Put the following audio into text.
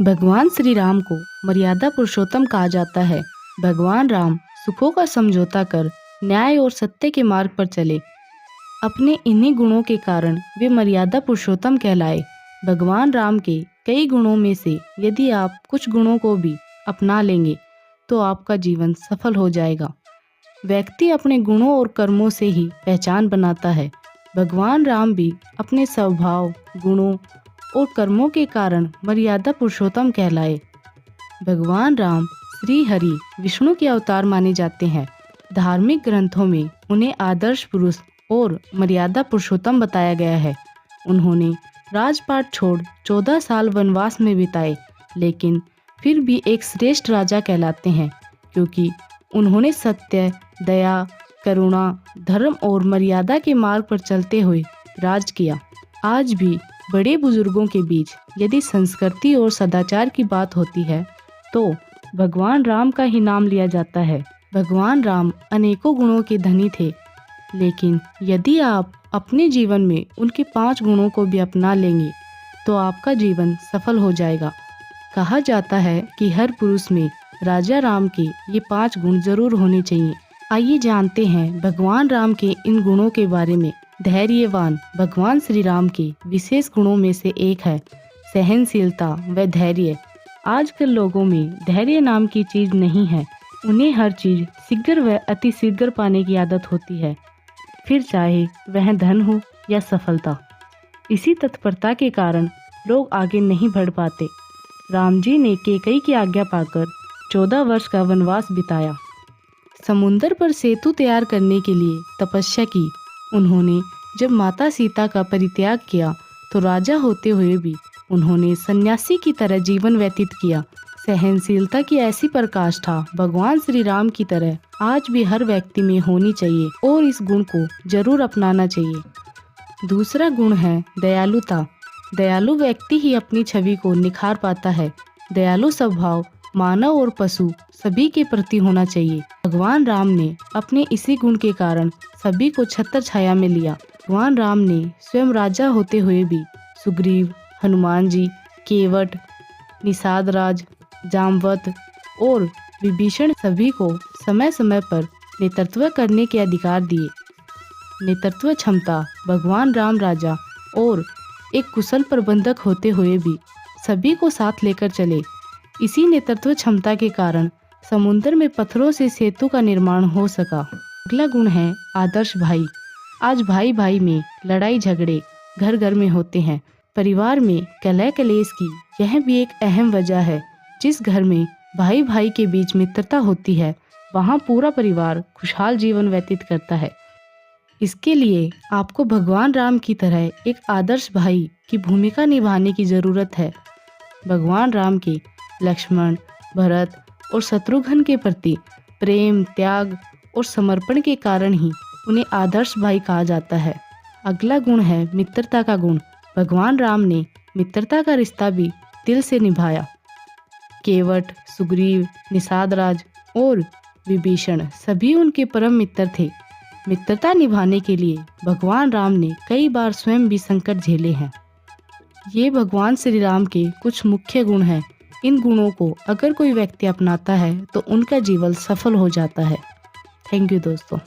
भगवान श्री राम को मर्यादा पुरुषोत्तम कहा जाता है। भगवान राम सुखों का समझौता कर न्याय और सत्य के मार्ग पर चले। अपने इन्हीं गुणों के कारण वे मर्यादा पुरुषोत्तम कहलाए। भगवान राम के कई गुणों में से यदि आप कुछ गुणों को भी अपना लेंगे तो आपका जीवन सफल हो जाएगा। व्यक्ति अपने गुणों और कर्मों से ही पहचान बनाता है। भगवान राम भी अपने स्वभाव, गुणों और कर्मों के कारण मर्यादा पुरुषोत्तम कहलाए। भगवान राम श्री हरि विष्णु के अवतार माने जाते हैं। धार्मिक ग्रंथों में उन्हें आदर्श पुरुष और मर्यादा पुरुषोत्तम बताया गया है। उन्होंने राजपाट छोड़ 14 साल वनवास में बिताए, लेकिन फिर भी एक श्रेष्ठ राजा कहलाते हैं, क्योंकि उन्होंने सत्य, दया, करुणा, धर्म और मर्यादा के मार्ग पर चलते हुए राज किया। आज भी बड़े बुजुर्गों के बीच यदि संस्कृति और सदाचार की बात होती है तो भगवान राम का ही नाम लिया जाता है। भगवान राम अनेकों गुणों के धनी थे, लेकिन यदि आप अपने जीवन में उनके 5 गुणों को भी अपना लेंगे तो आपका जीवन सफल हो जाएगा। कहा जाता है कि हर पुरुष में राजा राम के ये 5 गुण जरूर होने चाहिए। आइए जानते हैं भगवान राम के इन गुणों के बारे में। धैर्यवान भगवान श्री राम के विशेष गुणों में से एक है सहनशीलता व धैर्य। आजकल लोगों में धैर्य नाम की चीज नहीं है। उन्हें हर चीज शीघ्र व अति शीघ्र पाने की आदत होती है, फिर चाहे वह धन हो या सफलता। इसी तत्परता के कारण लोग आगे नहीं बढ़ पाते। राम जी ने कैकेयी की आज्ञा पाकर 14 वर्ष का वनवास बिताया। समुंदर पर सेतु तैयार करने के लिए तपस्या की। उन्होंने जब माता सीता का परित्याग किया तो राजा होते हुए भी उन्होंने सन्यासी की तरह जीवन व्यतीत किया। सहनशीलता की ऐसी पराकाष्ठा भगवान श्री राम की तरह आज भी हर व्यक्ति में होनी चाहिए और इस गुण को जरूर अपनाना चाहिए। दूसरा गुण है दयालुता। दयालु व्यक्ति ही अपनी छवि को निखार पाता है। दयालु स्वभाव मानव और पशु सभी के प्रति होना चाहिए। भगवान राम ने अपने इसी गुण के कारण सभी को छत्र छाया में लिया। भगवान राम ने स्वयं राजा होते हुए भी सुग्रीव, हनुमान जी, केवट, निषाद राज, जामवंत और विभीषण सभी को समय समय पर नेतृत्व करने के अधिकार दिए। नेतृत्व क्षमता भगवान राम राजा और एक कुशल प्रबंधक होते हुए भी सभी को साथ लेकर चले। इसी नेतृत्व क्षमता के कारण समुद्र में पत्थरों से सेतु का निर्माण हो सका। अगला गुण है आदर्श भाई। आज भाई भाई में लड़ाई झगड़े घर घर में होते हैं। परिवार में कलह कलेश की यह भी एक अहम वजह है। जिस घर में भाई भाई के बीच मित्रता होती है वहाँ पूरा परिवार खुशहाल जीवन व्यतीत करता है। इसके लिए आपको भगवान राम की तरह एक आदर्श भाई की भूमिका निभाने की जरूरत है। भगवान राम के लक्ष्मण, भरत और शत्रुघ्न के प्रति प्रेम, त्याग और समर्पण के कारण ही उन्हें आदर्श भाई कहा जाता है। अगला गुण है मित्रता का गुण। भगवान राम ने मित्रता का रिश्ता भी दिल से निभाया। केवट, सुग्रीव, निषाद राज और विभीषण सभी उनके परम मित्र थे। मित्रता निभाने के लिए भगवान राम ने कई बार स्वयं भी संकट झेले हैं। ये भगवान श्री राम के कुछ मुख्य गुण हैं। इन गुणों को अगर कोई व्यक्ति अपनाता है तो उनका जीवन सफल हो जाता है। थैंक यू दोस्तों।